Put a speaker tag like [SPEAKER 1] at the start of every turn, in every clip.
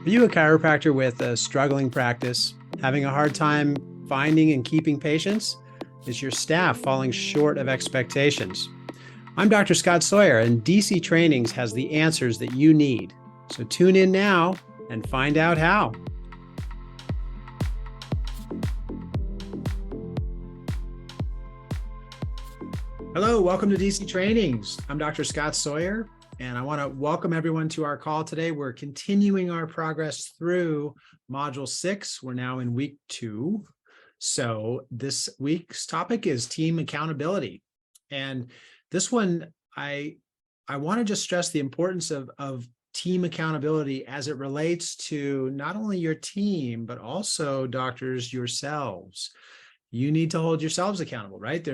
[SPEAKER 1] Are you a chiropractor with a struggling practice, having a hard time finding and keeping patients? Is your staff falling short of expectations? I'm Dr. Scott Sawyer, and DC Trainings has the answers that you need. So tune in now and find out how. Hello, welcome to DC Trainings. I'm Dr. Scott Sawyer, and I want to welcome everyone to our call today. We're continuing our progress through Module 6. We're now in week 2. So this week's topic is team accountability. And this one, I want to just stress the importance of team accountability as it relates to not only your team, but also doctors yourselves. You need to hold yourselves accountable, right?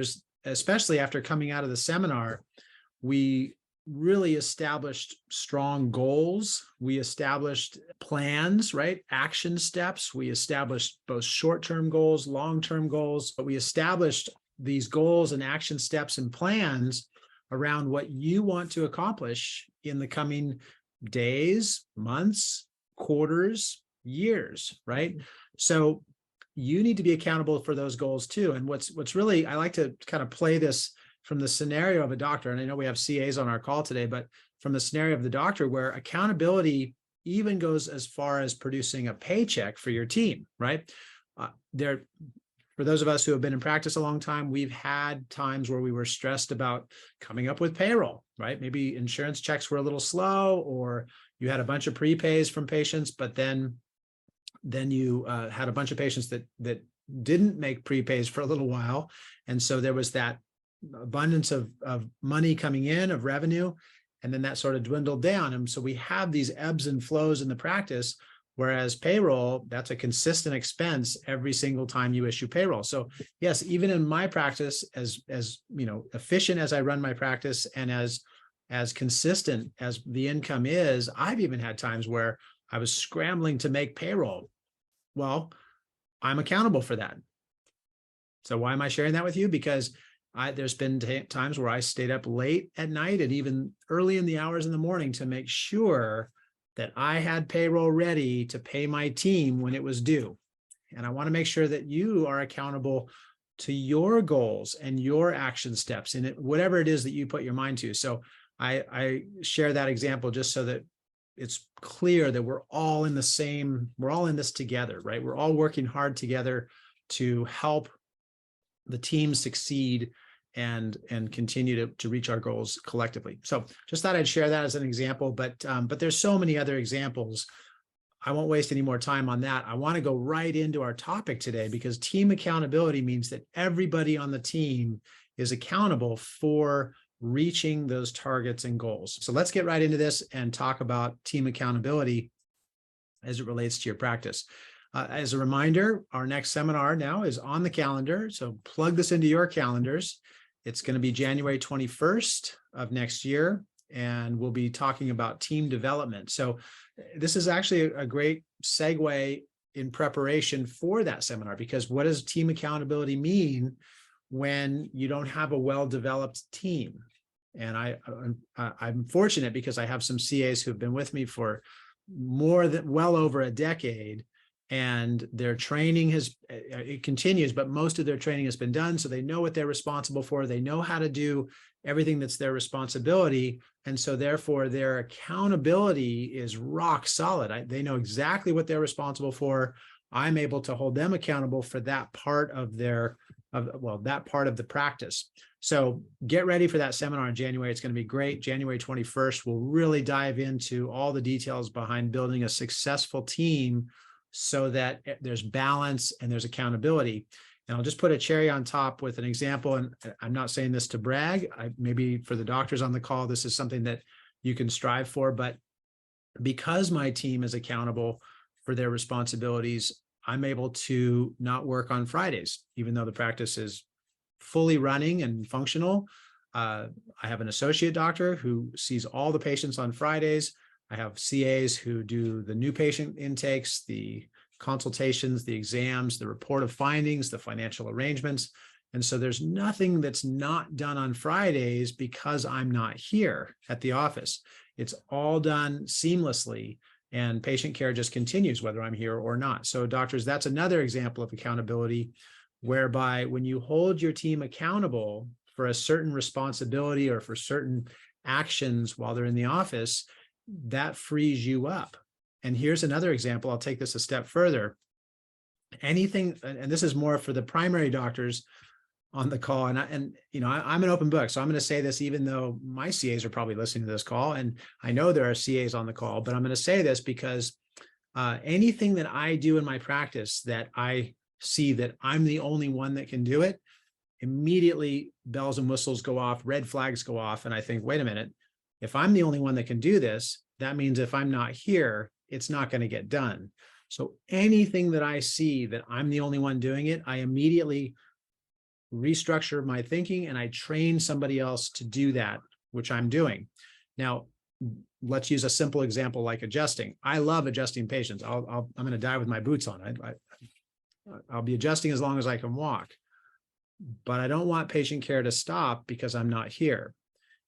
[SPEAKER 1] Especially after coming out of the seminar, we really established strong goals. We established plans, right? Action steps. We established both short-term goals, long-term goals, but we established these goals and action steps and plans around what you want to accomplish in the coming days, months, quarters, years, right? So you need to be accountable for those goals too. And what's really, I like to kind of play this from the scenario of a doctor. And I know we have CAs on our call today, but from the scenario of the doctor, where accountability even goes as far as producing a paycheck for your team, right? For those of us who have been in practice a long time, we've had times where we were stressed about coming up with payroll, right? Maybe insurance checks were a little slow, or you had a bunch of prepays from patients, but then you had a bunch of patients that didn't make prepays for a little while. And so there was that abundance of money coming in, of revenue, and then that sort of dwindled down. And so we have these ebbs and flows in the practice, whereas payroll, that's a consistent expense every single time you issue payroll. So yes, even in my practice, as you know, efficient as I run my practice and as consistent as the income is, I've even had times where I was scrambling to make payroll. Well, I'm accountable for that. So why am I sharing that with you? Because there's been times where I stayed up late at night and even early in the hours in the morning to make sure that I had payroll ready to pay my team when it was due. And I want to make sure that you are accountable to your goals and your action steps in it, whatever it is that you put your mind to. So I share that example just so that it's clear that we're all in this together, right? We're all working hard together to help the team succeed and continue to reach our goals collectively. So just thought I'd share that as an example, but there's so many other examples. I won't waste any more time on that. I want to go right into our topic today, because team accountability means that everybody on the team is accountable for reaching those targets and goals. So let's get right into this and talk about team accountability as it relates to your practice. As a reminder, our next seminar now is on the calendar. So plug this into your calendars. It's going to be January 21st of next year, and we'll be talking about team development. So this is actually a great segue in preparation for that seminar, because what does team accountability mean when you don't have a well-developed team? And I'm fortunate because I have some CAs who have been with me for well over a decade, and their training it continues, but most of their training has been done. So they know what they're responsible for. They know how to do everything that's their responsibility. And so therefore their accountability is rock solid. They know exactly what they're responsible for. I'm able to hold them accountable for that part of that part of the practice. So get ready for that seminar in January. It's going to be great. January 21st, we'll really dive into all the details behind building a successful team so that there's balance and there's accountability. And I'll just put a cherry on top with an example. And I'm not saying this to brag. Maybe for the doctors on the call, this is something that you can strive for. But because my team is accountable for their responsibilities, I'm able to not work on Fridays, even though the practice is fully running and functional. I have an associate doctor who sees all the patients on Fridays. I have CAs who do the new patient intakes, the consultations, the exams, the report of findings, the financial arrangements. And so there's nothing that's not done on Fridays because I'm not here at the office. It's all done seamlessly. and patient care just continues whether I'm here or not. So doctors, that's another example of accountability, whereby when you hold your team accountable for a certain responsibility or for certain actions while they're in the office, that frees you up. And here's another example. I'll take this a step further. Anything, and this is more for the primary doctors on the call, and I'm an open book, so I'm going to say this even though my CAs are probably listening to this call, and I know there are CAs on the call, but I'm going to say this because anything that I do in my practice that I see that I'm the only one that can do it, immediately bells and whistles go off, red flags go off, and I think, wait a minute, if I'm the only one that can do this, that means if I'm not here, it's not going to get done. So anything that I see that I'm the only one doing it, I immediately restructure my thinking and I train somebody else to do that, which I'm doing. Now, let's use a simple example like adjusting. I love adjusting patients. I'm going to die with my boots on. I'll be adjusting as long as I can walk, but I don't want patient care to stop because I'm not here.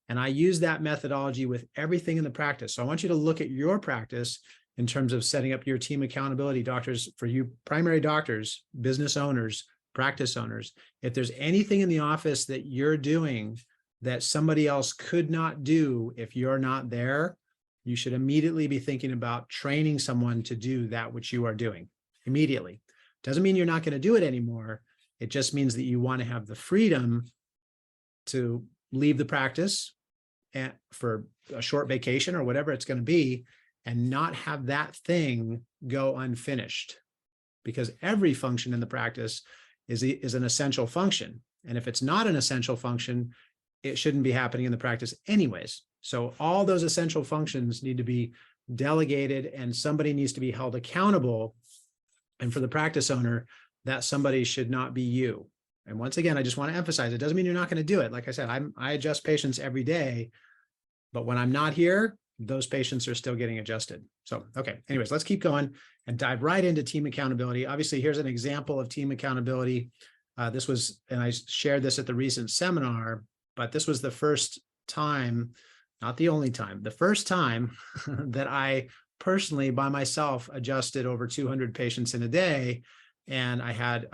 [SPEAKER 1] And I use that methodology with everything in the practice. So I want you to look at your practice in terms of setting up your team accountability. Doctors, for you primary doctors, business owners, practice owners, if there's anything in the office that you're doing that somebody else could not do if you're not there, you should immediately be thinking about training someone to do that which you are doing immediately. Doesn't mean you're not going to do it anymore. It just means that you want to have the freedom to leave the practice for a short vacation or whatever it's going to be, and not have that thing go unfinished, because every function in the practice is an essential function. And if it's not an essential function, it shouldn't be happening in the practice anyways. So all those essential functions need to be delegated and somebody needs to be held accountable. And for the practice owner, that somebody should not be you. And once again, I just want to emphasize, it doesn't mean you're not going to do it. Like I said, I adjust patients every day, but when I'm not here, those patients are still getting adjusted. So, okay, anyways, let's keep going and dive right into team accountability. Obviously, here's an example of team accountability. This was, and I shared this at the recent seminar, but this was the first time, not the only time, the first time that I personally by myself adjusted over 200 patients in a day. And I had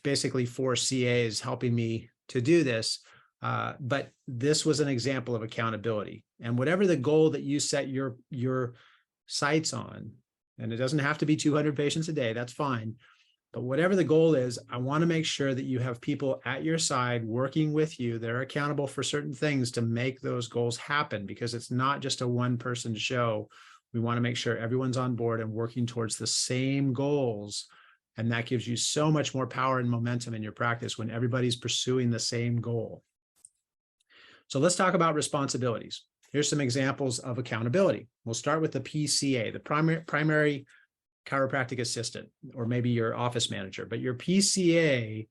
[SPEAKER 1] basically 4 CAs helping me to do this. But this was an example of accountability. And whatever the goal that you set your sights on, and it doesn't have to be 200 patients a day, that's fine. But whatever the goal is, I want to make sure that you have people at your side working with you that are accountable for certain things to make those goals happen, because it's not just a one-person show. We want to make sure everyone's on board and working towards the same goals. And that gives you so much more power and momentum in your practice when everybody's pursuing the same goal. So let's talk about responsibilities. Here's some examples of accountability. We'll start with the PCA, the primary chiropractic assistant, or maybe your office manager. But your PCA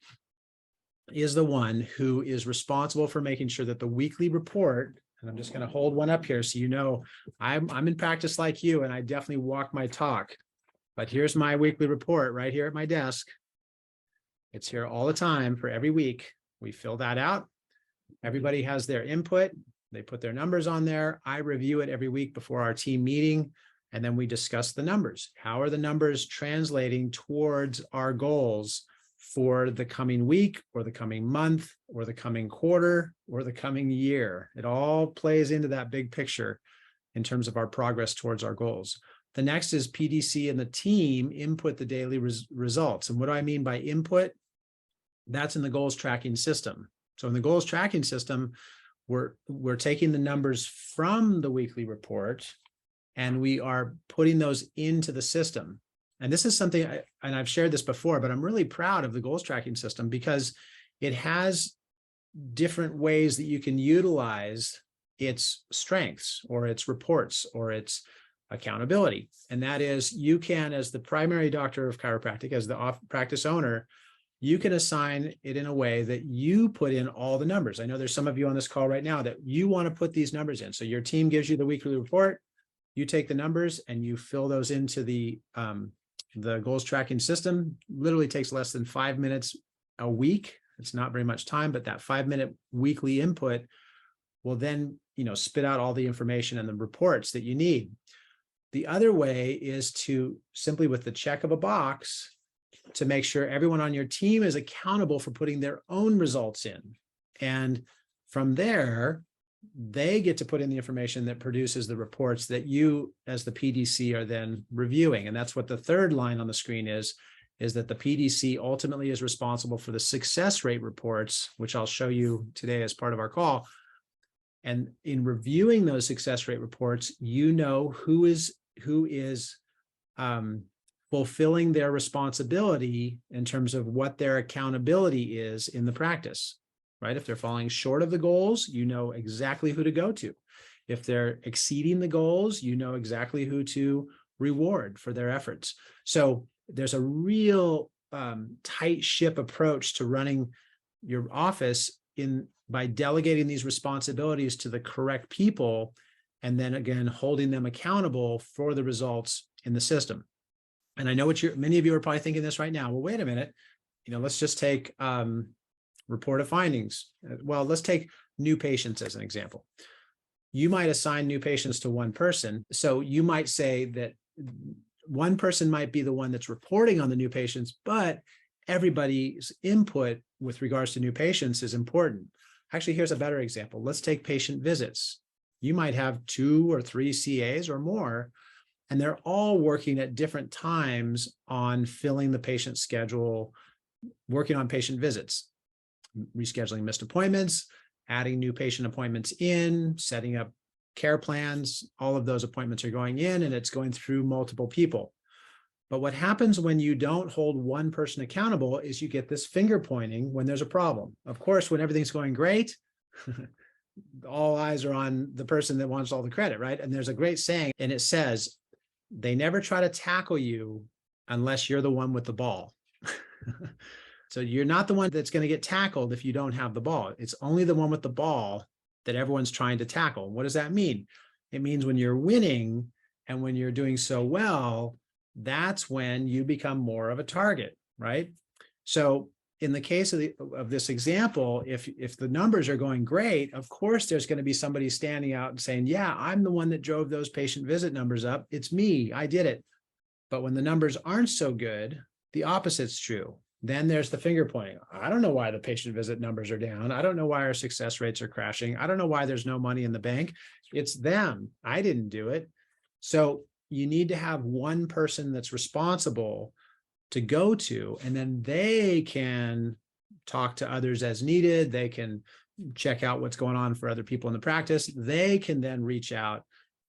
[SPEAKER 1] is the one who is responsible for making sure that the weekly report, and I'm just going to hold one up here so you know I'm in practice like you, and I definitely walk my talk. But here's my weekly report right here at my desk. It's here all the time for every week. We fill that out. Everybody has their input. They put their numbers on there. I review it every week before our team meeting, and then we discuss the numbers. How are the numbers translating towards our goals for the coming week or the coming month or the coming quarter or the coming year? It all plays into that big picture in terms of our progress towards our goals. The next is PDC and the team input the daily results. And what do I mean by input? That's in the goals tracking system. So in the goals tracking system, we're taking the numbers from the weekly report and we are putting those into the system. And this is something, and I've shared this before, but I'm really proud of the goals tracking system because it has different ways that you can utilize its strengths or its reports or its accountability. And that is, you can, as the primary doctor of chiropractic, as the practice owner, you can assign it in a way that you put in all the numbers. I know there's some of you on this call right now that you want to put these numbers in. So your team gives you the weekly report, you take the numbers and you fill those into the goals tracking system. Literally takes less than 5 minutes a week. It's not very much time, but that 5-minute weekly input will then, spit out all the information and the reports that you need. The other way is to simply, with the check of a box, to make sure everyone on your team is accountable for putting their own results in. And from there, they get to put in the information that produces the reports that you as the PDC are then reviewing. And that's what the third line on the screen is that the PDC ultimately is responsible for the success rate reports, which I'll show you today as part of our call. And in reviewing those success rate reports, you know who is fulfilling their responsibility in terms of what their accountability is in the practice, right? If they're falling short of the goals, you know exactly who to go to. If they're exceeding the goals, you know exactly who to reward for their efforts. So there's a real tight ship approach to running your office by delegating these responsibilities to the correct people, and then again, holding them accountable for the results in the system. And I know many of you are probably thinking this right now. Well, wait a minute, let's just take report of findings. Well, let's take new patients as an example. You might assign new patients to one person. So you might say that one person might be the one that's reporting on the new patients, but everybody's input with regards to new patients is important. Actually, here's a better example. Let's take patient visits. You might have 2 or 3 CAs or more, and they're all working at different times on filling the patient schedule, working on patient visits, rescheduling missed appointments, adding new patient appointments in, setting up care plans. All of those appointments are going in, and it's going through multiple people. But what happens when you don't hold one person accountable is you get this finger pointing when there's a problem. Of course, when everything's going great, all eyes are on the person that wants all the credit, right? And there's a great saying, and it says, they never try to tackle you unless you're the one with the ball. So you're not the one that's going to get tackled if you don't have the ball. It's only the one with the ball that everyone's trying to tackle. What does that mean? It means when you're winning and when you're doing so well, that's when you become more of a target, right? So in the case of this example, if the numbers are going great, of course, there's going to be somebody standing out and saying, yeah, I'm the one that drove those patient visit numbers up. It's me. I did it. But when the numbers aren't so good, the opposite's true. Then there's the finger pointing. I don't know why the patient visit numbers are down. I don't know why our success rates are crashing. I don't know why there's no money in the bank. It's them. I didn't do it. So you need to have one person that's responsible to go to, and then they can talk to others as needed. They can check out what's going on for other people in the practice. They can then reach out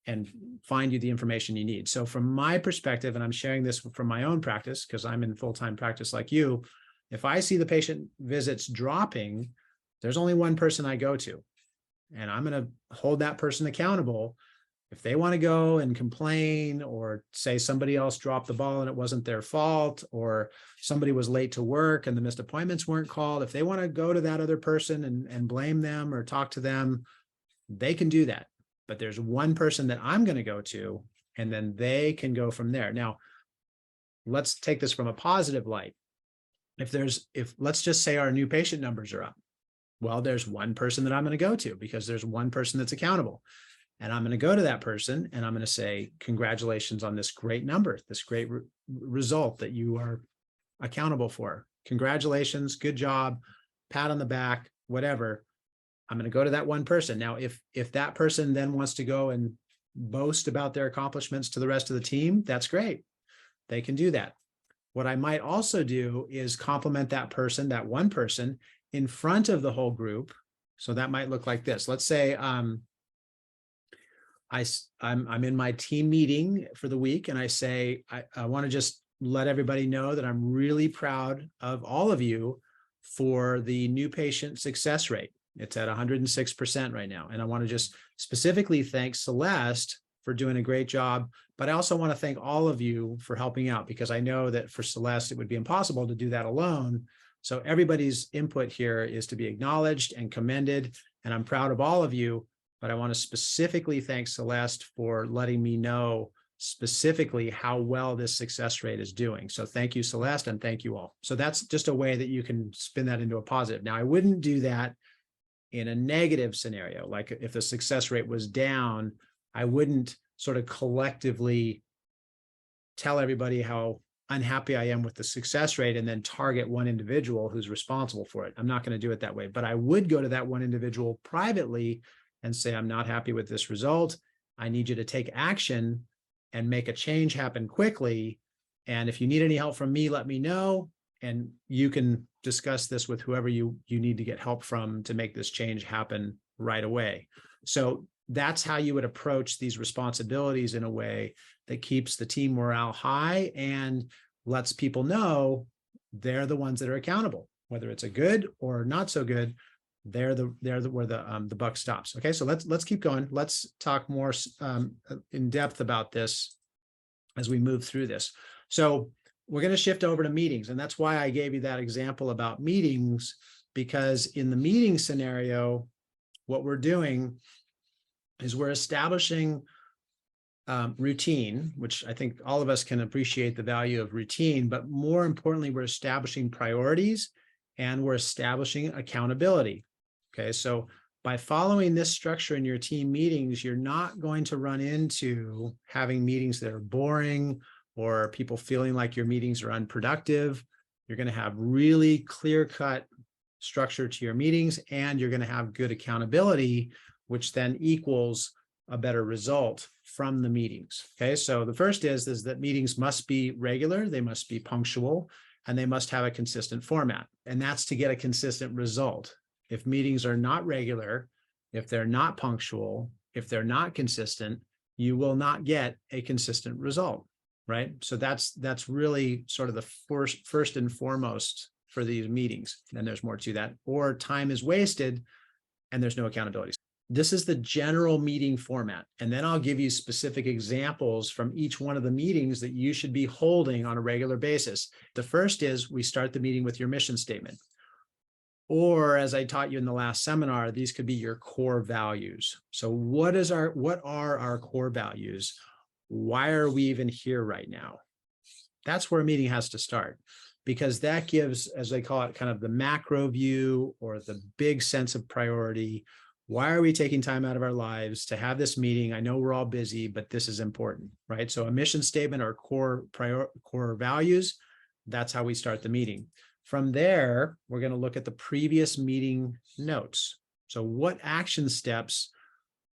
[SPEAKER 1] and find you the information you need. So from my perspective, and I'm sharing this from my own practice because I'm in full-time practice like you, if I see the patient visits dropping, there's only one person I go to, and I'm going to hold that person accountable. If they want to go and complain or say somebody else dropped the ball and it wasn't their fault, or somebody was late to work and the missed appointments weren't called, if they want to go to that other person and blame them or talk to them, they can do that. But there's one person that I'm going to go to, and then they can go from there. Now, let's take this from a positive light. If let's just say our new patient numbers are up, well, there's one person that I'm going to go to because there's one person that's accountable. And I'm going to go to that person and I'm going to say, congratulations on this great number, this great result that you are accountable for. Congratulations, good job, pat on the back, whatever. I'm going to go to that one person. Now, if that person then wants to go and boast about their accomplishments to the rest of the team, that's great. They can do that. What I might also do is compliment that person, that one person, in front of the whole group. So that might look like this. Let's say I'm in my team meeting for the week, and I say, I want to just let everybody know that I'm really proud of all of you for the new patient success rate. It's at 106% right now. And I want to just specifically thank Celeste for doing a great job, but I also want to thank all of you for helping out, because I know that for Celeste, it would be impossible to do that alone. So everybody's input here is to be acknowledged and commended, and I'm proud of all of you, but I want to specifically thank Celeste for letting me know specifically how well this success rate is doing. So thank you, Celeste, and thank you all. So that's just a way that you can spin that into a positive. Now, I wouldn't do that in a negative scenario. Like if the success rate was down, I wouldn't sort of collectively tell everybody how unhappy I am with the success rate and then target one individual who's responsible for it. I'm not going to do it that way, but I would go to that one individual privately and say, I'm not happy with this result. I need you to take action and make a change happen quickly. And if you need any help from me, let me know. And you can discuss this with whoever you need to get help from to make this change happen right away. So that's how you would approach these responsibilities in a way that keeps the team morale high and lets people know they're the ones that are accountable, whether it's a good or not so good. They're where the buck stops. Okay, so let's keep going. Let's talk more in depth about this as we move through this. So we're going to shift over to meetings, and that's why I gave you that example about meetings, because in the meeting scenario, what we're doing is we're establishing routine, which I think all of us can appreciate the value of routine, but more importantly, we're establishing priorities and we're establishing accountability. Okay, so by following this structure in your team meetings, you're not going to run into having meetings that are boring or people feeling like your meetings are unproductive. You're going to have really clear-cut structure to your meetings, and you're going to have good accountability, which then equals a better result from the meetings. Okay, so the first is that meetings must be regular, they must be punctual, and they must have a consistent format. And that's to get a consistent result. If meetings are not regular, if they're not punctual, if they're not consistent, you will not get a consistent result, right? So that's really sort of the first and foremost for these meetings. And there's more to that. Or time is wasted and there's no accountability. This is the general meeting format. And then I'll give you specific examples from each one of the meetings that you should be holding on a regular basis. The first is we start the meeting with your mission statement. Or as I taught you in the last seminar, these could be your core values. So what are our core values? Why are we even here right now? That's where a meeting has to start, because that gives, as they call it, kind of the macro view or the big sense of priority. Why are we taking time out of our lives to have this meeting? I know we're all busy, but this is important, right? So a mission statement or core values, that's how we start the meeting. From there, we're going to look at the previous meeting notes. So what action steps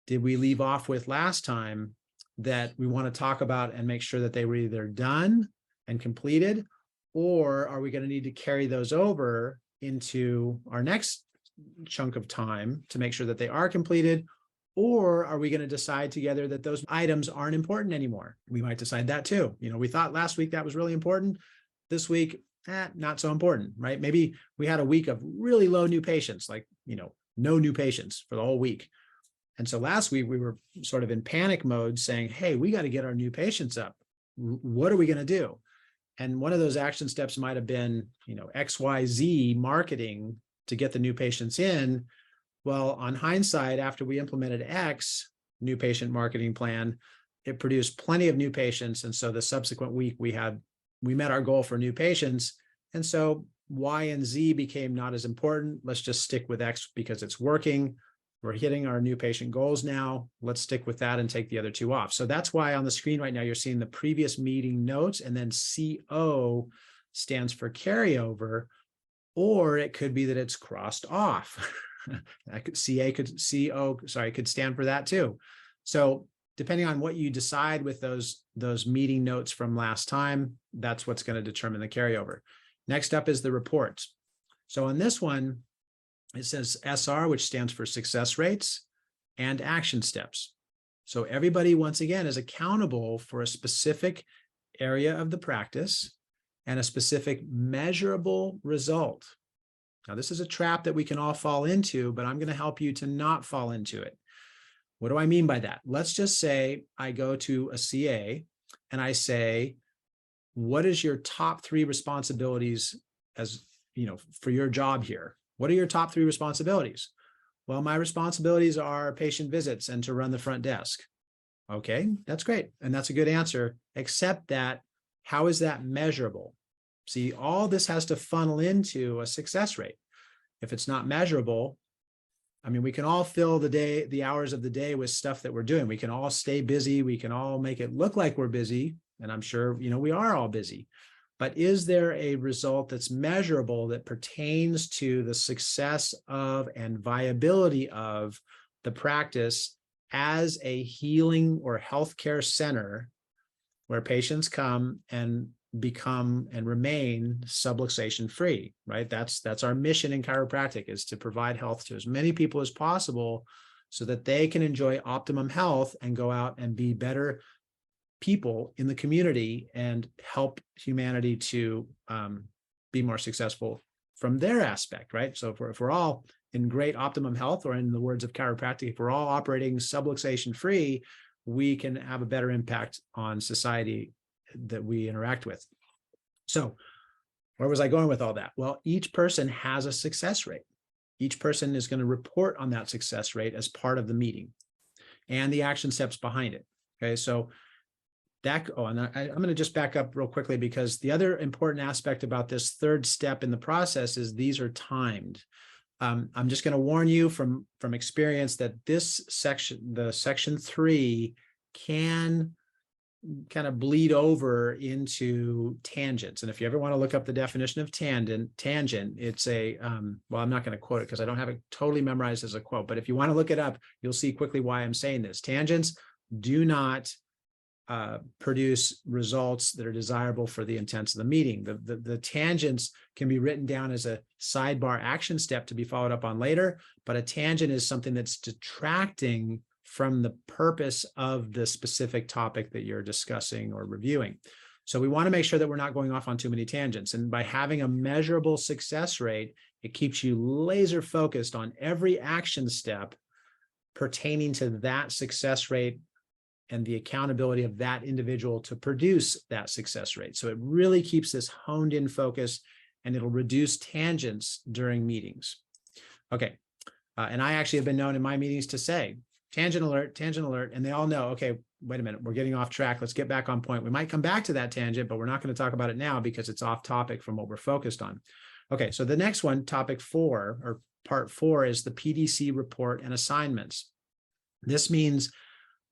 [SPEAKER 1] did we leave off with last time that we want to talk about and make sure that they were either done and completed, or are we going to need to carry those over into our next chunk of time to make sure that they are completed? Or are we going to decide together that those items aren't important anymore? We might decide that too. We thought last week that was really important. This week, not so important, right? Maybe we had a week of really low new patients, like, no new patients for the whole week. And so last week we were sort of in panic mode saying, hey, we got to get our new patients up. What are we going to do? And one of those action steps might have been, XYZ marketing to get the new patients in. Well, on hindsight, after we implemented X new patient marketing plan, it produced plenty of new patients. And so the subsequent week we met our goal for new patients. And so Y and Z became not as important. Let's just stick with X because it's working. We're hitting our new patient goals now. Let's stick with that and take the other two off. So that's why on the screen right now, you're seeing the previous meeting notes, and then CO stands for carryover, or it could be that it's crossed off. could stand for that too. So depending on what you decide with those meeting notes from last time, that's what's going to determine the carryover. Next up is the reports. So on this one, it says SR, which stands for success rates, and action steps. So everybody, once again, is accountable for a specific area of the practice and a specific measurable result. Now, this is a trap that we can all fall into, but I'm going to help you to not fall into it. What do I mean by that? Let's just say I go to a CA and I say, what is your top 3 responsibilities for your job here? What are your top 3 responsibilities? Well, my responsibilities are patient visits and to run the front desk. Okay, that's great. And that's a good answer, except that how is that measurable? See, all this has to funnel into a success rate. If it's not measurable, I mean, we can all fill the hours of the day with stuff that we're doing. We can all stay busy. We can all make it look like we're busy. And I'm sure, we are all busy. But is there a result that's measurable that pertains to the success of and viability of the practice as a healing or healthcare center where patients come and become and remain subluxation free, right? That's our mission in chiropractic, is to provide health to as many people as possible so that they can enjoy optimum health and go out and be better people in the community and help humanity to be more successful from their aspect, right? So if we're all in great optimum health, or in the words of chiropractic, if we're all operating subluxation free, we can have a better impact on society that we interact with. So where was I going with all that? Well, each person has a success rate. Each person is going to report on that success rate as part of the meeting and the action steps behind it. Okay, so I'm going to just back up real quickly, because the other important aspect about this third step in the process is these are timed. I'm just going to warn you from experience that this section, the section 3, can kind of bleed over into tangents. And if you ever want to look up the definition of tangent, it's a, well, I'm not going to quote it because I don't have it totally memorized as a quote, but if you want to look it up, you'll see quickly why I'm saying this. Tangents do not produce results that are desirable for the intents of the meeting. The tangents can be written down as a sidebar action step to be followed up on later, but a tangent is something that's detracting from the purpose of the specific topic that you're discussing or reviewing. So we want to make sure that we're not going off on too many tangents. And by having a measurable success rate, it keeps you laser focused on every action step pertaining to that success rate and the accountability of that individual to produce that success rate. So it really keeps this honed in focus, and it'll reduce tangents during meetings. Okay. And I actually have been known in my meetings to say, tangent alert, and they all know, okay, wait a minute, we're getting off track. Let's get back on point. We might come back to that tangent, but we're not going to talk about it now because it's off topic from what we're focused on. Okay. So the next one, topic 4 or part 4, is the PDC report and assignments. This means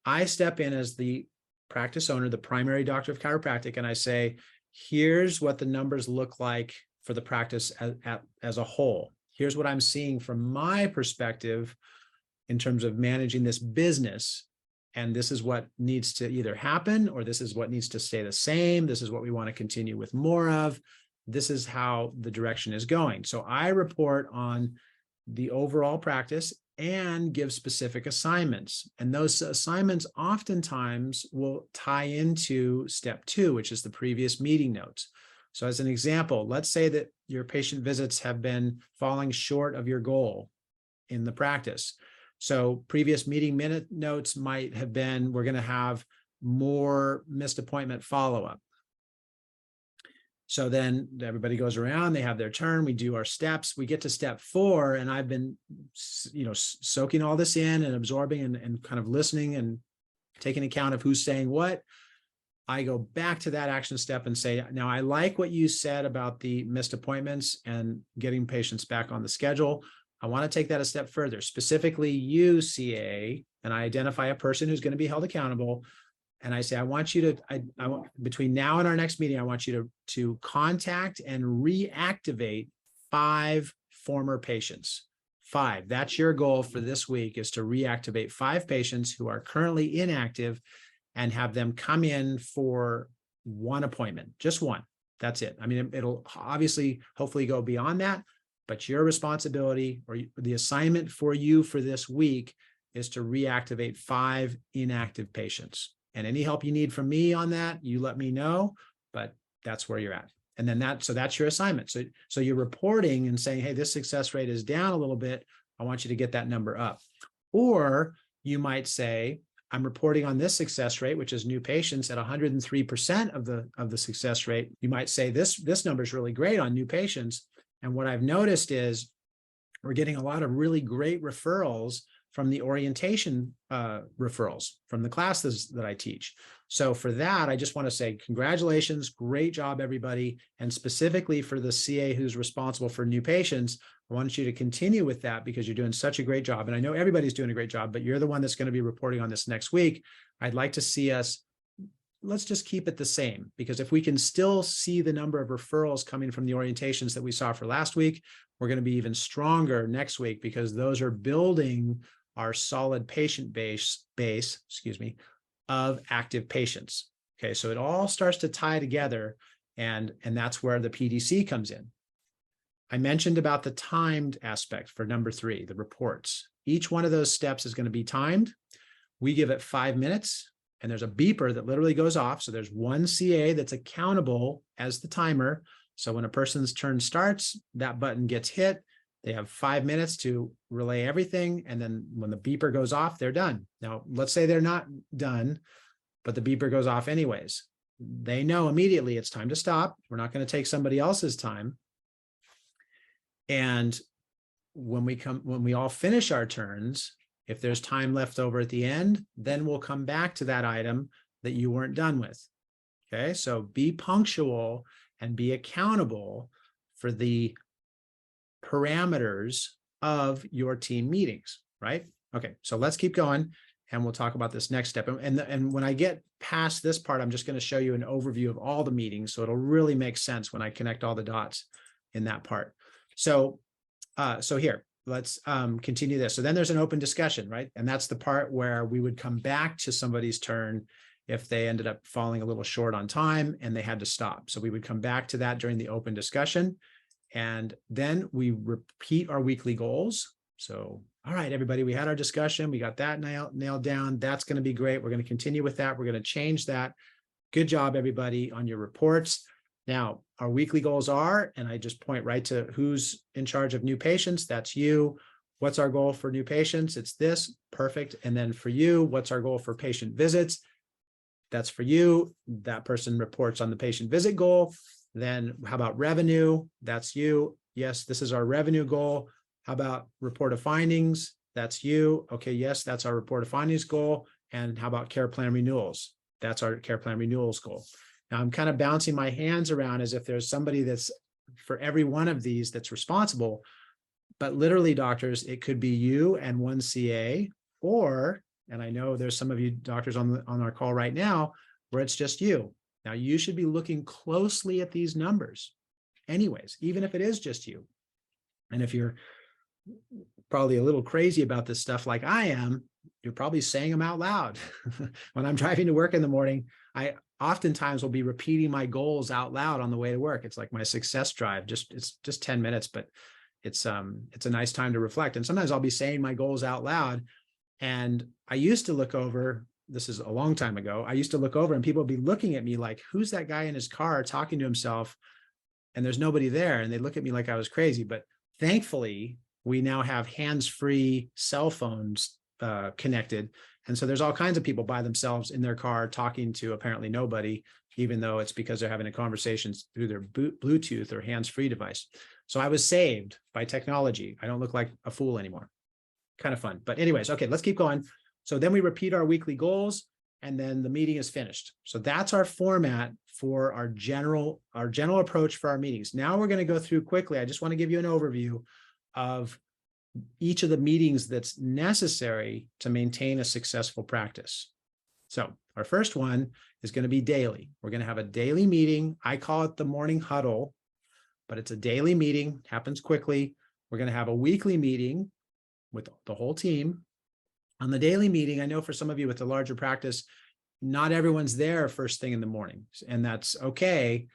[SPEAKER 1] I step in as the practice owner, the primary doctor of chiropractic, and I say, here's what the numbers look like for the practice as a whole. Here's what I'm seeing from my perspective in terms of managing this business. And this is what needs to either happen, or this is what needs to stay the same. This is what we want to continue with more of. This is how the direction is going. So I report on the overall practice and give specific assignments. And those assignments oftentimes will tie into step 2, which is the previous meeting notes. So as an example, let's say that your patient visits have been falling short of your goal in the practice. So previous meeting minute notes might have been, we're going to have more missed appointment follow-up. So then everybody goes around, they have their turn, we do our steps, we get to step 4, and I've been, soaking all this in and absorbing and kind of listening and taking account of who's saying what. I go back to that action step and say, now I like what you said about the missed appointments and getting patients back on the schedule. I want to take that a step further, specifically you, CA, and I identify a person who's going to be held accountable. And I say, I want you to, I want, between now and our next meeting, I want you to contact and reactivate 5 former patients. 5. That's your goal for this week, is to reactivate 5 patients who are currently inactive and have them come in for 1 appointment, just 1. That's it. I mean, it'll obviously, hopefully go beyond that, but your responsibility or the assignment for you for this week is to reactivate 5 inactive patients. And any help you need from me on that, you let me know, but that's where you're at. And then so that's your assignment. So you're reporting and saying, hey, this success rate is down a little bit. I want you to get that number up. Or you might say, I'm reporting on this success rate, which is new patients, at 103% of the success rate. You might say this number is really great on new patients. And what I've noticed is we're getting a lot of really great referrals from the orientation referrals from the classes that I teach. So for that, I just want to say congratulations, great job, everybody. And specifically for the CA who's responsible for new patients, I want you to continue with that because you're doing such a great job. And I know everybody's doing a great job, but you're the one that's going to be reporting on this next week. I'd like to see us, let's just keep it the same, because if we can still see the number of referrals coming from the orientations that we saw for last week, we're going to be even stronger next week because those are building our solid patient base, of active patients. Okay, so it all starts to tie together, and that's where the PDC comes in. I mentioned about the timed aspect for number 3, the reports. Each one of those steps is going to be timed. We give it 5 minutes, and there's a beeper that literally goes off. So there's one CA that's accountable as the timer. So when a person's turn starts, that button gets hit. They have 5 minutes to relay everything. And then when the beeper goes off, they're done. Now, let's say they're not done, but the beeper goes off anyways. They know immediately it's time to stop. We're not going to take somebody else's time. And when we all finish our turns, if there's time left over at the end, then we'll come back to that item that you weren't done with. Okay, so be punctual and be accountable for the parameters of your team meetings, right? Okay, so let's keep going and we'll talk about this next step. And when I get past this part, I'm just going to show you an overview of all the meetings. So it'll really make sense when I connect all the dots in that part. So here, let's continue this. So then there's an open discussion, right? And that's the part where we would come back to somebody's turn if they ended up falling a little short on time and they had to stop. So we would come back to that during the open discussion. And then we repeat our weekly goals. So, all right, everybody, we had our discussion. We got that nailed down. That's going to be great. We're going to continue with that. We're going to change that. Good job, everybody, on your reports. Now, our weekly goals are, and I just point right to who's in charge of new patients. That's you. What's our goal for new patients? It's this. Perfect. And then for you, what's our goal for patient visits? That's for you. That person reports on the patient visit goal. Then how about revenue? That's you. Yes, this is our revenue goal. How about report of findings? That's you. Okay, yes, that's our report of findings goal. And how about care plan renewals? That's our care plan renewals goal. Now I'm kind of bouncing my hands around as if there's somebody that's for every one of these that's responsible, but literally, doctors, it could be you and one CA, or, and I know there's some of you doctors on our call right now where it's just you. Now you should be looking closely at these numbers anyways, even if it is just you. And if you're probably a little crazy about this stuff like I am, you're probably saying them out loud. When I'm driving to work in the morning, I oftentimes will be repeating my goals out loud on the way to work. It's like my success drive. It's just 10 minutes, but it's a nice time to reflect. And sometimes I'll be saying my goals out loud. And I used to look over, this is a long time ago, I used to look over and people would be looking at me like, who's that guy in his car talking to himself? And there's nobody there. And they look at me like I was crazy. But thankfully, we now have hands-free cell phones connected. And so there's all kinds of people by themselves in their car talking to apparently nobody, even though it's because they're having a conversation through their Bluetooth or hands-free device. So I was saved by technology. I don't look like a fool anymore. Kind of fun. But anyways, okay, let's keep going. So then we repeat our weekly goals and then the meeting is finished. So that's our format for our general approach for our meetings. Now we're going to go through quickly. I just want to give you an overview of each of the meetings that's necessary to maintain a successful practice. So our first one is going to be daily. We're going to have a daily meeting. I call it the morning huddle, but it's a daily meeting, happens quickly. We're going to have a weekly meeting with the whole team. On the daily meeting, I know for some of you with the larger practice, not everyone's there first thing in the morning, and that's okay.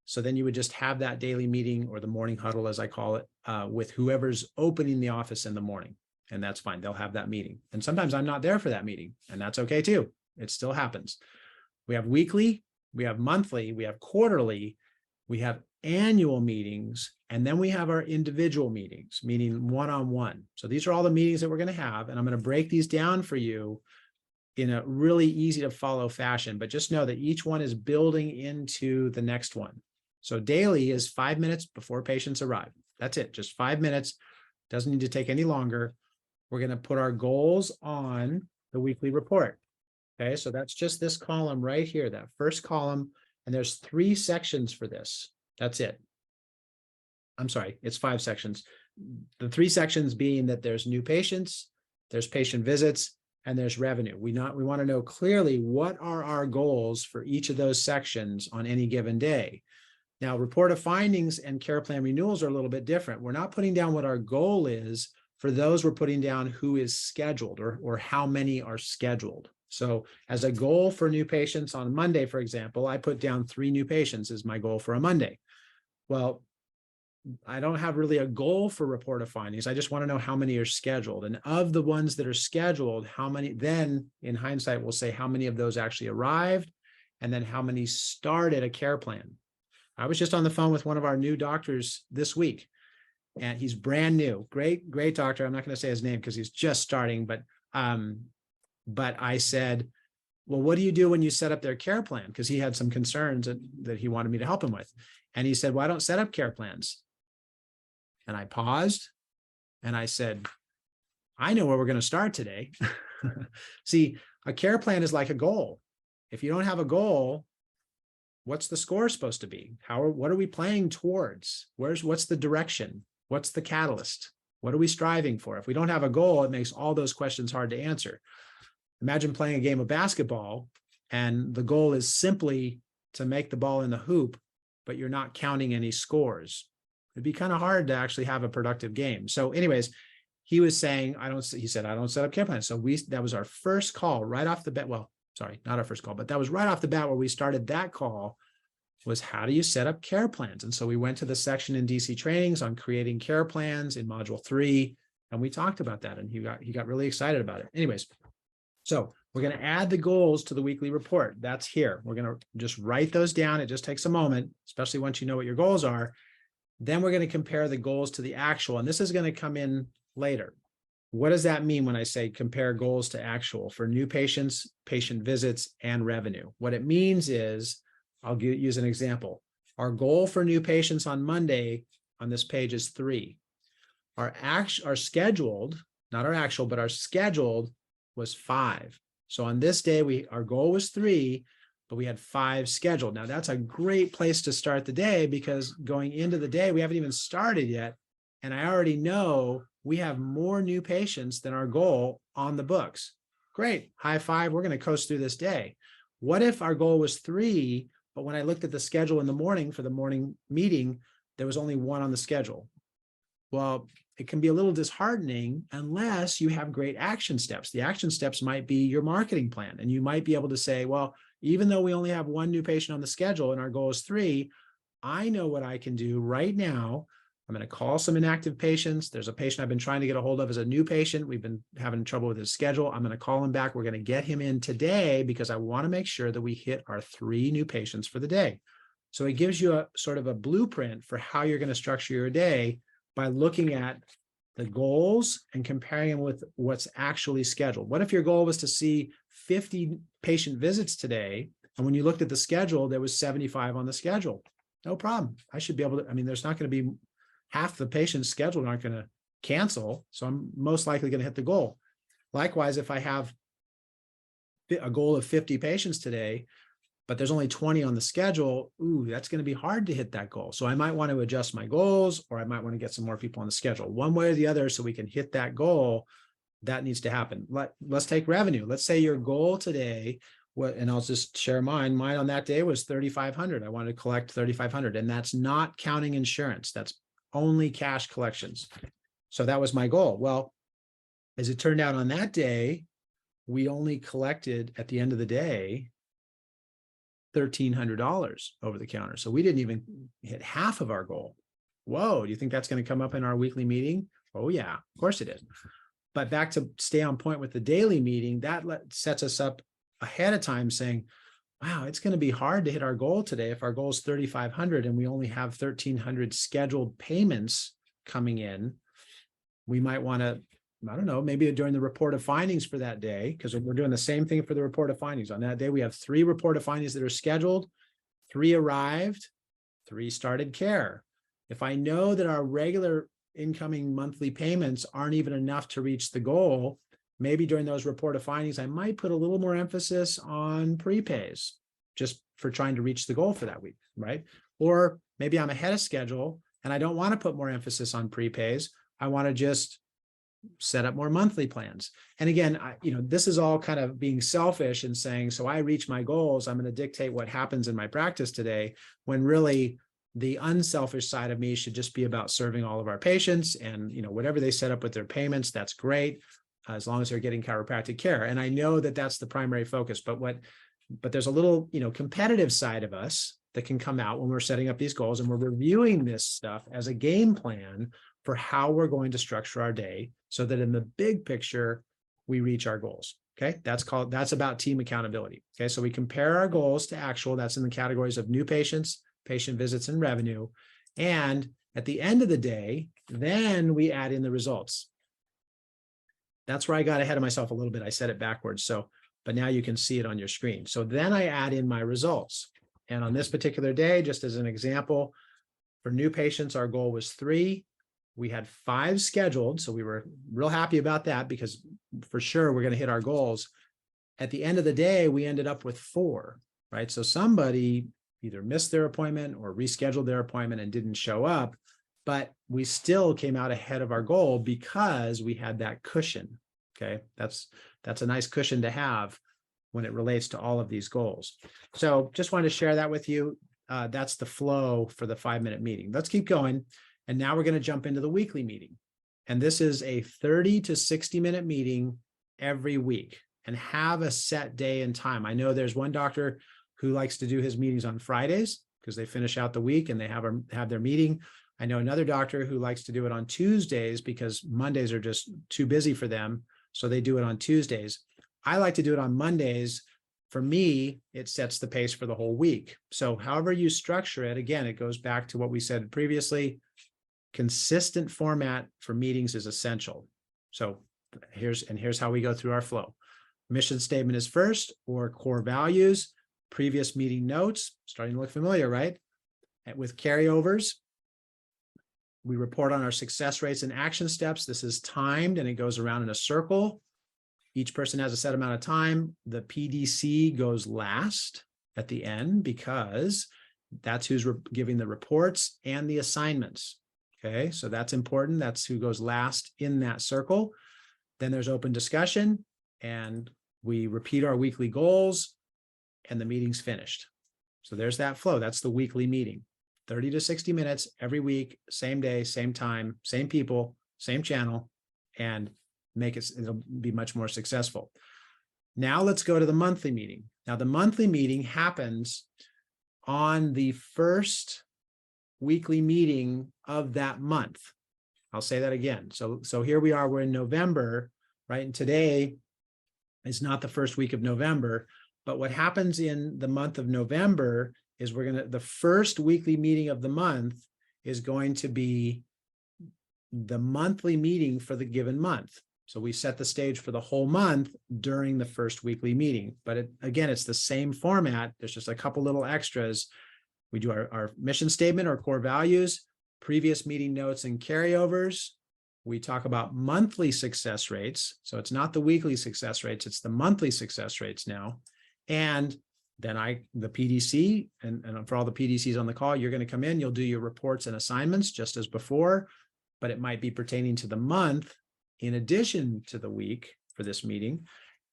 [SPEAKER 1] So then you would just have that daily meeting or the morning huddle, as I call it, with whoever's opening the office in the morning. And that's fine. They'll have that meeting. And sometimes I'm not there for that meeting, and that's okay too. It still happens. We have weekly, we have monthly, we have quarterly, we have annual meetings, and then we have our individual meetings, meaning one-on-one. So these are all the meetings that we're going to have, and I'm going to break these down for you in a really easy to follow fashion, but just know that each one is building into the next one. So daily is 5 minutes before patients arrive. That's it, just 5 minutes. Doesn't need to take any longer. we're going to put our goals on the weekly report. Okay, so that's just this column right here, that first column, and there's 3 sections for this. That's it. I'm sorry, it's 5 sections. The 3 sections being that there's new patients, there's patient visits, and there's revenue. We want to know clearly what are our goals for each of those sections on any given day. Now, report of findings and care plan renewals are a little bit different. We're not putting down what our goal is. For those, we're putting down who is scheduled or how many are scheduled. So as a goal for new patients on Monday, for example, I put down 3 new patients as my goal for a Monday. Well, I don't have really a goal for report of findings. I just want to know how many are scheduled. And of the ones that are scheduled, how many, then in hindsight, we'll say how many of those actually arrived, and then how many started a care plan. I was just on the phone with one of our new doctors this week, and he's brand new. Great doctor. I'm not going to say his name because he's just starting, but I said, well, what do you do when you set up their care plan? Because he had some concerns that he wanted me to help him with. And he said, well, I don't set up care plans. And I paused and I said, I know where we're going to start today. See, a care plan is like a goal. If you don't have a goal, what's the score supposed to be? What are we playing towards? What's the direction? What's the catalyst? What are we striving for? If we don't have a goal, it makes all those questions hard to answer. Imagine playing a game of basketball and the goal is simply to make the ball in the hoop, but you're not counting any scores. It'd be kind of hard to actually have a productive game. So anyways, he was saying, he said, I don't set up care plans. So that was our first call right off the bat. Well, sorry, not our first call, but that was right off the bat where we started that call, was how do you set up care plans? And so we went to the section in DC trainings on creating care plans in module 3. And we talked about that and he got really excited about it. Anyways, so we're going to add the goals to the weekly report. That's here. We're going to just write those down. It just takes a moment, especially once you know what your goals are. Then we're going to compare the goals to the actual, and this is going to come in later. What does that mean when I say compare goals to actual for new patients, patient visits, and revenue? What it means is, I'll use an example. Our goal for new patients on Monday on this page is 3. Our scheduled, not our actual, but our scheduled was 5. So on this day, our goal was 3, but we had 5 scheduled. Now that's a great place to start the day because going into the day, we haven't even started yet. And I already know we have more new patients than our goal on the books. Great, high five, we're going to coast through this day. What if our goal was 3, but when I looked at the schedule in the morning for the morning meeting, there was only 1 on the schedule? Well, it can be a little disheartening unless you have great action steps. The action steps might be your marketing plan. And you might be able to say, well, even though we only have 1 new patient on the schedule and our goal is 3, I know what I can do right now. I'm going to call some inactive patients. There's a patient I've been trying to get a hold of as a new patient. We've been having trouble with his schedule. I'm going to call him back. We're going to get him in today because I want to make sure that we hit our 3 new patients for the day. So it gives you a sort of a blueprint for how you're going to structure your day by looking at the goals and comparing them with what's actually scheduled. What if your goal was to see 50 patient visits today, and when you looked at the schedule, there was 75 on the schedule? No problem. I should be able to, there's not going to be half the patients scheduled aren't going to cancel, so I'm most likely going to hit the goal. Likewise, if I have a goal of 50 patients today, but there's only 20 on the schedule, that's going to be hard to hit that goal. So I might want to adjust my goals, or I might want to get some more people on the schedule. One way or the other, so we can hit that goal, that needs to happen. Let's take revenue. Let's say your goal today, and I'll just share mine. Mine on that day was $3,500. I wanted to collect $3,500, and that's not counting insurance. That's only cash collections. So that was my goal. Well, as it turned out on that day, we only collected at the end of the day $1,300 over the counter. So we didn't even hit half of our goal. Whoa, do you think that's going to come up in our weekly meeting? Oh yeah, of course it is. But back to stay on point with the daily meeting, that sets us up ahead of time saying, wow, it's going to be hard to hit our goal today. If our goal is 3,500 and we only have 1,300 scheduled payments coming in, we might want to, I don't know, maybe during the report of findings for that day, because we're doing the same thing for the report of findings. On that day, we have 3 report of findings that are scheduled, 3 arrived, 3 started care. If I know that our regular incoming monthly payments aren't even enough to reach the goal, maybe during those report of findings, I might put a little more emphasis on prepays just for trying to reach the goal for that week, right? Or maybe I'm ahead of schedule and I don't want to put more emphasis on prepays. I want to just set up more monthly plans. And again, this is all kind of being selfish and saying, so I reach my goals, I'm going to dictate what happens in my practice today, when really the unselfish side of me should just be about serving all of our patients, and whatever they set up with their payments, that's great, as long as they're getting chiropractic care. And I know that that's the primary focus, but there's a little, competitive side of us that can come out when we're setting up these goals, and we're reviewing this stuff as a game plan for how we're going to structure our day so that in the big picture, we reach our goals. Okay. That's about team accountability. Okay. So we compare our goals to actual. That's in the categories of new patients, patient visits, and revenue. And at the end of the day, then we add in the results. That's where I got ahead of myself a little bit. I said it backwards. But now you can see it on your screen. So then I add in my results. And on this particular day, just as an example, for new patients, our goal was 3. We had 5 scheduled. So we were real happy about that, because for sure we're going to hit our goals. At the end of the day, we ended up with 4, right? So somebody either missed their appointment or rescheduled their appointment and didn't show up, but we still came out ahead of our goal because we had that cushion. Okay. That's a nice cushion to have when it relates to all of these goals. So just wanted to share that with you. That's the flow for the 5-minute meeting. Let's keep going. And now we're going to jump into the weekly meeting. And this is a 30 to 60-minute meeting every week, and have a set day and time. I know there's one doctor who likes to do his meetings on Fridays because they finish out the week and they have their meeting. I know another doctor who likes to do it on Tuesdays because Mondays are just too busy for them. So they do it on Tuesdays. I like to do it on Mondays. For me, it sets the pace for the whole week. So however you structure it, again, it goes back to what we said previously. Consistent format for meetings is essential. So here's how we go through our flow. Mission statement is first, or core values, previous meeting notes, starting to look familiar, right? And with carryovers, we report on our success rates and action steps. This is timed and it goes around in a circle. Each person has a set amount of time. The PDC goes last at the end because that's who's giving the reports and the assignments. Okay, so that's important. That's who goes last in that circle. Then there's open discussion, and we repeat our weekly goals, and the meeting's finished. So there's that flow. That's the weekly meeting. 30 to 60 minutes every week, same day, same time, same people, same channel, and it'll be much more successful. Now let's go to the monthly meeting. Now the monthly meeting happens on the first weekly meeting of that month. I'll say that again. So here we are, we're in November, right? And today is not the first week of November, but what happens in the month of November is the first weekly meeting of the month is going to be the monthly meeting for the given month. So we set the stage for the whole month during the first weekly meeting. But again, it's the same format. There's just a couple little extras. We do our mission statement, our core values, previous meeting notes and carryovers. We talk about monthly success rates. So it's not the weekly success rates, it's the monthly success rates now. And then the PDC, and for all the PDCs on the call, you're going to come in, you'll do your reports and assignments just as before, but it might be pertaining to the month in addition to the week for this meeting.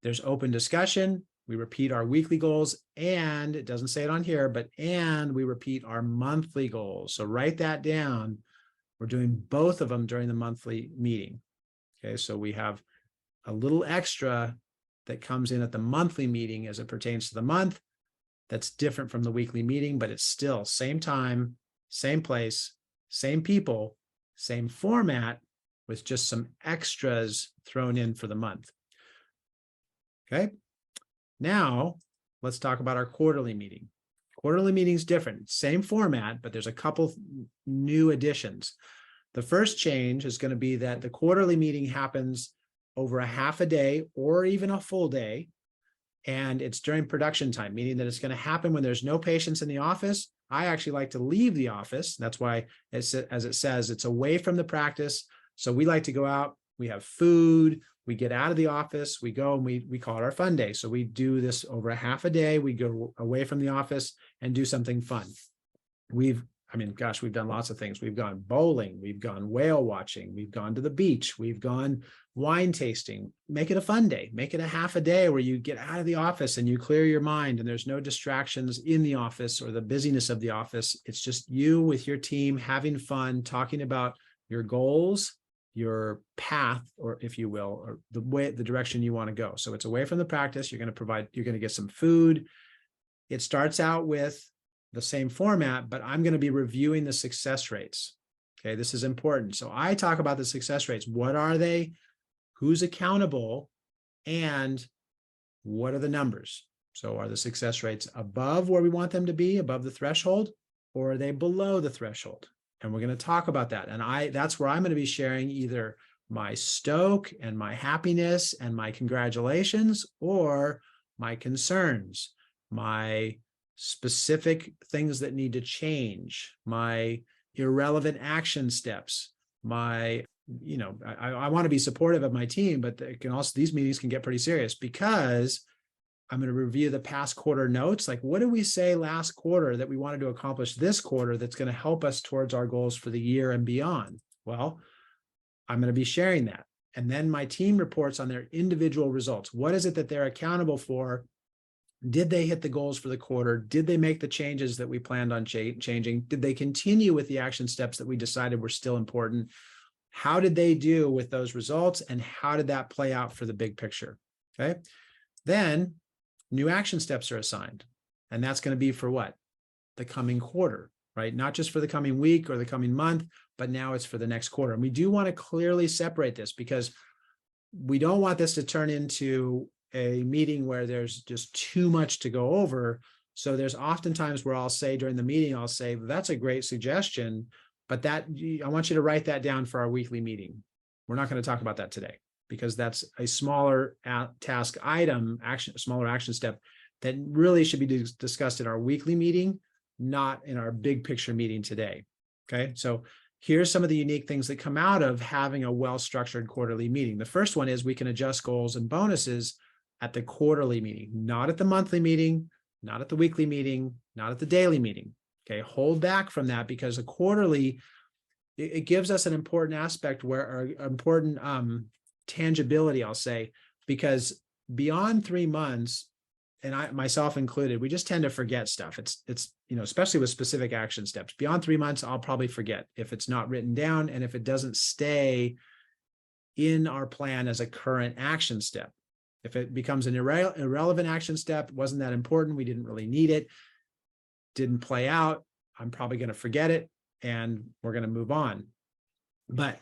[SPEAKER 1] There's open discussion. We repeat our weekly goals, and it doesn't say it on here, and we repeat our monthly goals. So write that down. We're doing both of them during the monthly meeting. Okay, so we have a little extra that comes in at the monthly meeting as it pertains to the month. That's different from the weekly meeting, but it's still same time, same place, same people, same format, with just some extras thrown in for the month. Okay. Now, let's talk about our quarterly meeting. Quarterly meeting is different, same format, but there's a couple new additions. The first change is going to be that the quarterly meeting happens over a half a day or even a full day, and it's during production time, meaning that it's going to happen when there's no patients in the office I actually like to leave the office. That's why, as it says, it's away from the practice. So we like to go out, we have food, we get out of the office, we go and we call it our fun day. So we do this over a half a day. We go away from the office and do something fun. We've done lots of things. We've gone bowling, we've gone whale watching, we've gone to the beach, we've gone wine tasting. Make it a fun day. Make it a half a day where you get out of the office and you clear your mind and there's no distractions in the office or the busyness of the office. It's just you with your team having fun, talking about your goals, your path, or if you will, or the direction you want to go. So it's away from the practice. You're going to get some food. It starts out with the same format, but I'm going to be reviewing the success rates. Okay, this is important. So I talk about the success rates. What are they? Who's accountable? And what are the numbers? So are the success rates above where we want them to be, above the threshold, or are they below the threshold? And we're going to talk about that. And that's where I'm going to be sharing either my stoke and my happiness and my congratulations, or my concerns, my specific things that need to change, my irrelevant action steps, I want to be supportive of my team, but these meetings can get pretty serious because I'm going to review the past quarter notes. Like, what did we say last quarter that we wanted to accomplish this quarter that's going to help us towards our goals for the year and beyond? Well, I'm going to be sharing that. And then my team reports on their individual results. What is it that they're accountable for? Did they hit the goals for the quarter? Did they make the changes that we planned on changing? Did they continue with the action steps that we decided were still important? How did they do with those results? And how did that play out for the big picture? Okay. Then new action steps are assigned. And that's going to be for what? The coming quarter, right? Not just for the coming week or the coming month, but now it's for the next quarter. And we do want to clearly separate this because we don't want this to turn into a meeting where there's just too much to go over. So there's oftentimes where I'll say during the meeting, I'll say, that's a great suggestion, but I want you to write that down for our weekly meeting. We're not going to talk about that today because that's a smaller task item, smaller action step that really should be discussed in our weekly meeting, not in our big picture meeting today. Okay. So here's some of the unique things that come out of having a well-structured quarterly meeting. The first one is we can adjust goals and bonuses at the quarterly meeting, not at the monthly meeting, not at the weekly meeting, not at the daily meeting. Okay, hold back from that because a quarterly, it gives us an important aspect or important tangibility, I'll say, because beyond 3 months, and I myself included, we just tend to forget stuff. It's especially with specific action steps. Beyond 3 months, I'll probably forget if it's not written down and if it doesn't stay in our plan as a current action step. If it becomes an irrelevant action step, wasn't that important, we didn't really need it, didn't play out, I'm probably going to forget it and we're going to move on. But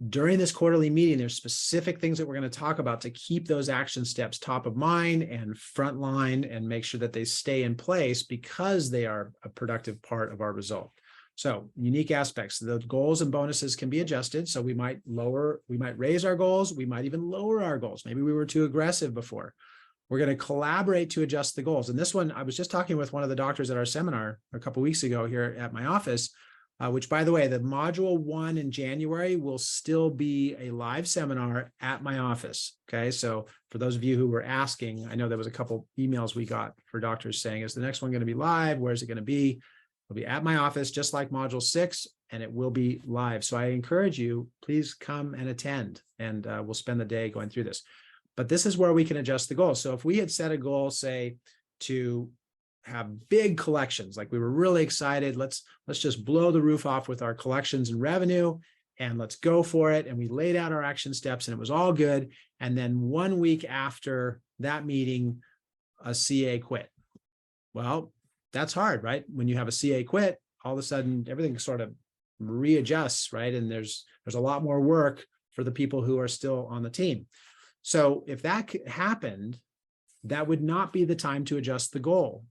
[SPEAKER 1] during this quarterly meeting, there's specific things that we're going to talk about to keep those action steps top of mind and frontline and make sure that they stay in place because they are a productive part of our result. So unique aspects, the goals and bonuses can be adjusted. So we might raise our goals. We might even lower our goals. Maybe we were too aggressive before. We're going to collaborate to adjust the goals. And this one, I was just talking with one of the doctors at our seminar a couple of weeks ago here at my office, which, by the way, the module 1 in January will still be a live seminar at my office. Okay. So for those of you who were asking, I know there was a couple emails we got for doctors saying, is the next one going to be live? Where's it going to be? It'll be at my office, just like module 6, and it will be live. So I encourage you, please come and attend, and we'll spend the day going through this. But this is where we can adjust the goal. So if we had set a goal, say, to have big collections, like we were really excited, let's just blow the roof off with our collections and revenue, and let's go for it. And we laid out our action steps, and it was all good. And then 1 week after that meeting, a CA quit. Well, that's hard, right? When you have a CA quit, all of a sudden everything sort of readjusts, right? And there's a lot more work for the people who are still on the team. So if that happened, that would not be the time to adjust the goal.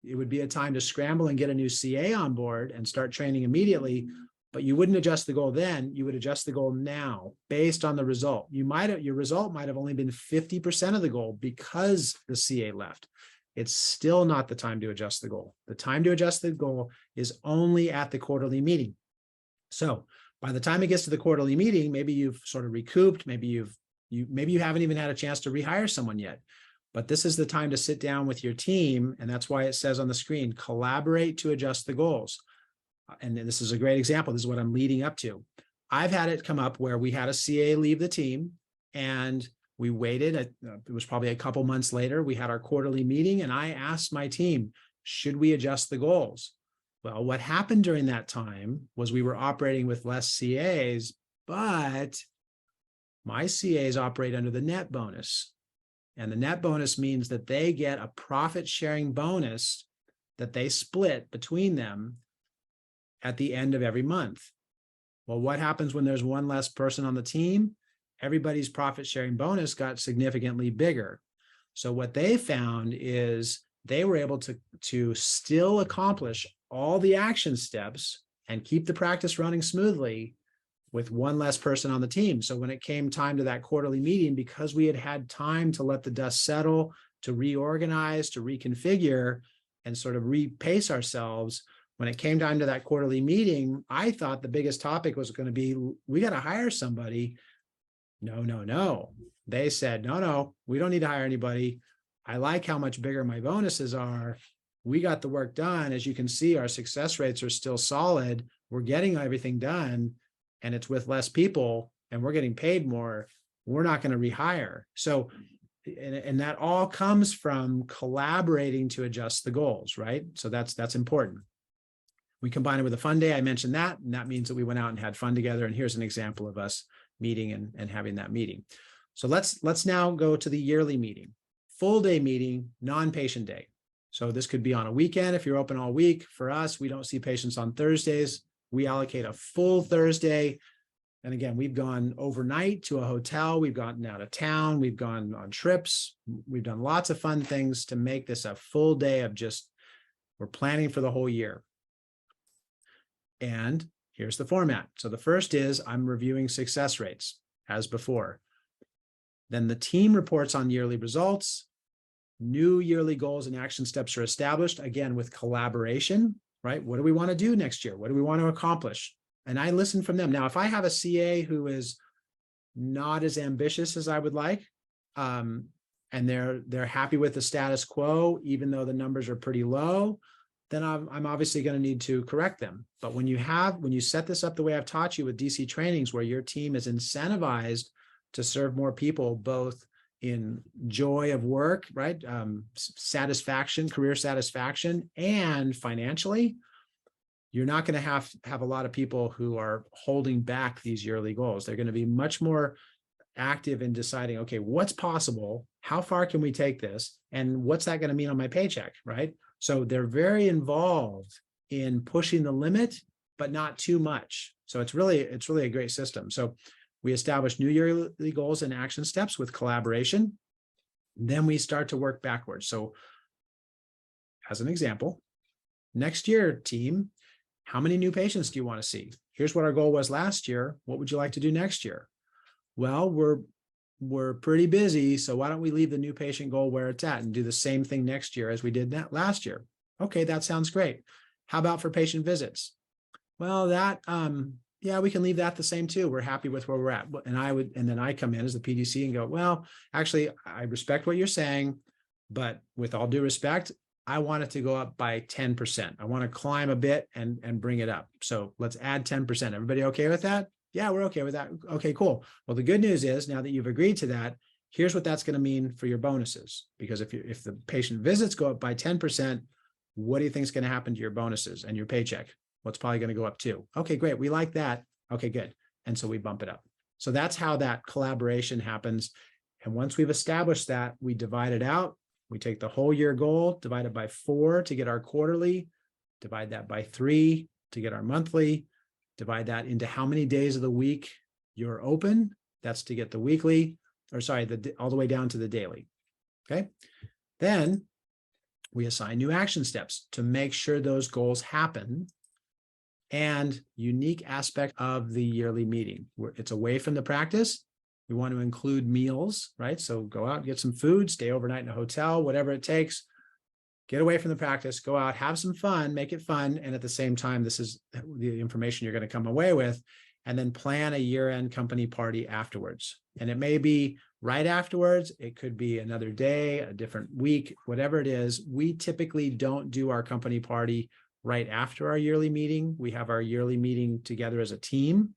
[SPEAKER 1] It would be a time to scramble and get a new CA on board and start training immediately, but you wouldn't adjust the goal then. You would adjust the goal now based on the result. Your result might have only been 50% of the goal because the CA left. it's still not the time to adjust the goal. The time to adjust the goal is only at the quarterly meeting. So by the time it gets to the quarterly meeting, maybe you've sort of recouped, maybe you haven't even had a chance to rehire someone yet. But this is the time to sit down with your team. And that's why it says on the screen, collaborate to adjust the goals. And this is a great example. This is what I'm leading up to. I've had it come up where we had a CA leave the team and we waited. It was probably a couple months later. We had our quarterly meeting and I asked my team, should we adjust the goals? Well, what happened during that time was we were operating with less CAs, but my CAs operate under the net bonus. And the net bonus means that they get a profit sharing bonus that they split between them at the end of every month. Well, what happens when there's one less person on the team? Everybody's profit sharing bonus got significantly bigger. So what they found is they were able to still accomplish all the action steps and keep the practice running smoothly with one less person on the team. So when it came time to that quarterly meeting, because we had had time to let the dust settle, to reorganize, to reconfigure, and sort of repace ourselves, when it came time to that quarterly meeting, I thought the biggest topic was going to be, we got to hire somebody. No. They said, no, we don't need to hire anybody. I like how much bigger my bonuses are. We got the work done. As you can see, our success rates are still solid. We're getting everything done and it's with less people and we're getting paid more. We're not going to rehire. So, and that all comes from collaborating to adjust the goals, right? So that's important. We combine it with a fun day. I mentioned that, and that means that we went out and had fun together. And here's an example of us meeting and having that meeting. So let's now go to the yearly meeting, full day meeting, non-patient day. So this could be on a weekend if you're open all week. For us, we don't see patients on Thursdays. We allocate a full Thursday. And again, we've gone overnight to a hotel. We've gotten out of town. We've gone on trips. We've done lots of fun things to make this a full day of just, we're planning for the whole year. And here's the format. So the first is I'm reviewing success rates as before. Then the team reports on yearly results. New yearly goals and action steps are established, again, with collaboration, right? What do we want to do next year? What do we want to accomplish? And I listen from them. Now, if I have a CA who is not as ambitious as I would like, and they're happy with the status quo, even though the numbers are pretty low, then I'm obviously going to need to correct them. But when you set this up the way I've taught you with DC trainings, where your team is incentivized to serve more people, both in joy of work, right? Satisfaction, career satisfaction, and financially, you're not going to have a lot of people who are holding back these yearly goals. They're going to be much more active in deciding, okay, what's possible? How far can we take this? And what's that going to mean on my paycheck, right? So they're very involved in pushing the limit, but not too much. So it's really a great system. So we establish new yearly goals and action steps with collaboration. Then we start to work backwards. So as an example, next year, team, how many new patients do you want to see? Here's what our goal was last year. What would you like to do next year? Well, we're pretty busy, so why don't we leave the new patient goal where it's at and do the same thing next year as we did that last year? Okay, that sounds great. How about for patient visits? Well, that yeah, we can leave that the same too. We're happy with where we're at. And then I come in as the PDC and go, well, actually, I respect what you're saying, but with all due respect, I want it to go up by 10%. I want to climb a bit and bring it up. So let's add 10%. Everybody okay with that? Yeah, we're okay with that. Okay, cool. Well, the good news is now that you've agreed to that, here's what that's going to mean for your bonuses. Because if the patient visits go up by 10%, what do you think is going to happen to your bonuses and your paycheck? What's probably going to go up too? Okay, great. We like that. Okay, good. And so we bump it up. So that's how that collaboration happens. And once we've established that, we divide it out. We take the whole year goal, divide it by 4 to get our quarterly, divide that by 3 to get our monthly, divide that into how many days of the week you're open. That's to get the weekly, or sorry, all the way down to the daily. Okay. Then we assign new action steps to make sure those goals happen. And unique aspect of the yearly meeting, where it's away from the practice. We want to include meals, right? So go out and get some food, stay overnight in a hotel, whatever it takes. get away from the practice, go out, have some fun, make it fun. And at the same time, this is the information you're going to come away with, and then plan a year-end company party afterwards. And it may be right afterwards. It could be another day, a different week, whatever it is. We typically don't do our company party right after our yearly meeting. We have our yearly meeting together as a team.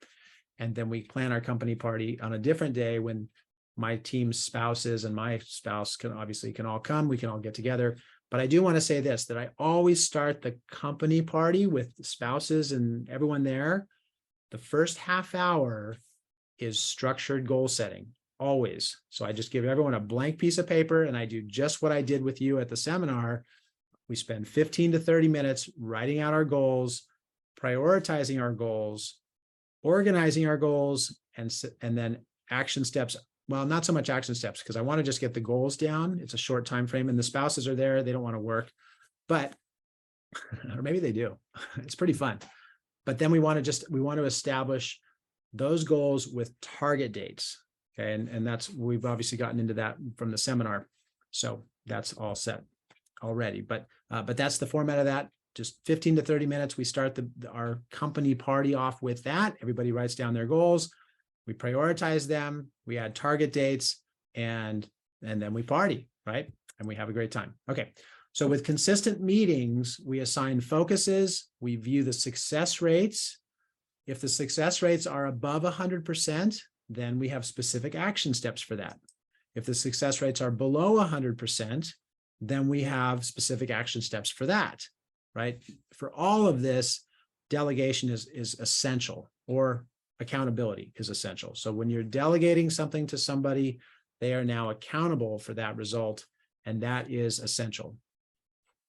[SPEAKER 1] And then we plan our company party on a different day when my team's spouses and my spouse can all come. We can all get together. But I do want to say this, that I always start the company party with the spouses and everyone there. The first half hour is structured goal setting, always. So I just give everyone a blank piece of paper and I do just what I did with you at the seminar. We spend 15 to 30 minutes writing out our goals, prioritizing our goals, organizing our goals, and then action steps. Well, not so much action steps, because I want to just get the goals down. It's a short time frame and the spouses are there. They don't want to work, but, or maybe they do. It's pretty fun. But then we want to establish those goals with target dates. Okay. And we've obviously gotten into that from the seminar. So that's all set already, but that's the format of that. Just 15 to 30 minutes. We start our company party off with that. Everybody writes down their goals. We prioritize them. We add target dates, and then we party, right? And we have a great time. Okay. So with consistent meetings, we assign focuses. We view the success rates. If the success rates are above 100%, then we have specific action steps for that. If the success rates are below 100%, then we have specific action steps for that, right? For all of this, delegation is essential, or accountability is essential. So when you're delegating something to somebody, they are now accountable for that result, and that is essential.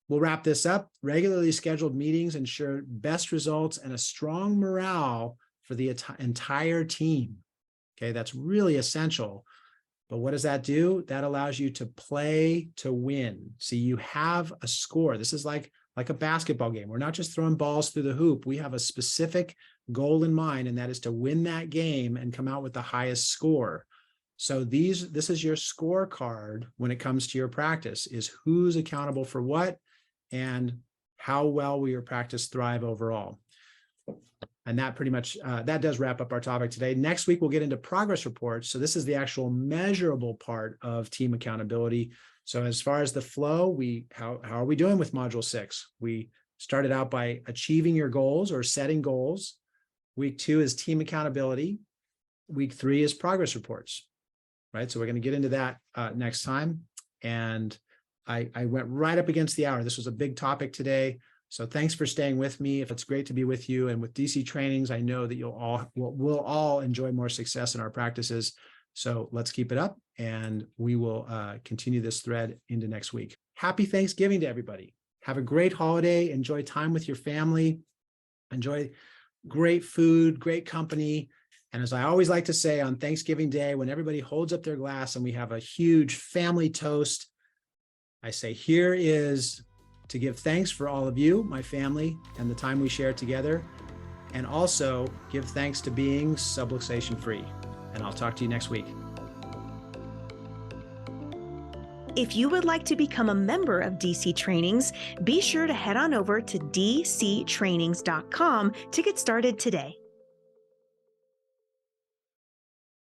[SPEAKER 1] We'll wrap this up. Regularly scheduled meetings ensure best results and a strong morale for the entire team. Okay, that's really essential. But what does that do? That allows you to play to win. See, you have a score. This is like a basketball game. We're not just throwing balls through the hoop. We have a specific goal in mind, and that is to win that game and come out with the highest score. So this is your scorecard when it comes to your practice, is who's accountable for what and how well will your practice thrive overall. And that pretty much, that does wrap up our topic today. Next week, we'll get into progress reports. So this is the actual measurable part of team accountability. So as far as the flow, how are we doing with Module 6? We started out by achieving your goals or setting goals. Week 2 is team accountability. Week 3 is progress reports, right? So we're going to get into that next time. And I went right up against the hour. This was a big topic today. So thanks for staying with me. It's great to be with you. And with DC trainings, I know that we'll all enjoy more success in our practices. So let's keep it up, and we will continue this thread into next week. Happy Thanksgiving to everybody. Have a great holiday. Enjoy time with your family. Enjoy great food, great company. And as I always like to say on Thanksgiving Day, when everybody holds up their glass and we have a huge family toast, I say, here is to give thanks for all of you, my family, and the time we share together, and also give thanks to being subluxation free. And I'll talk to you next week.
[SPEAKER 2] If you would like to become a member of DC Trainings, be sure to head on over to dctrainings.com to get started today.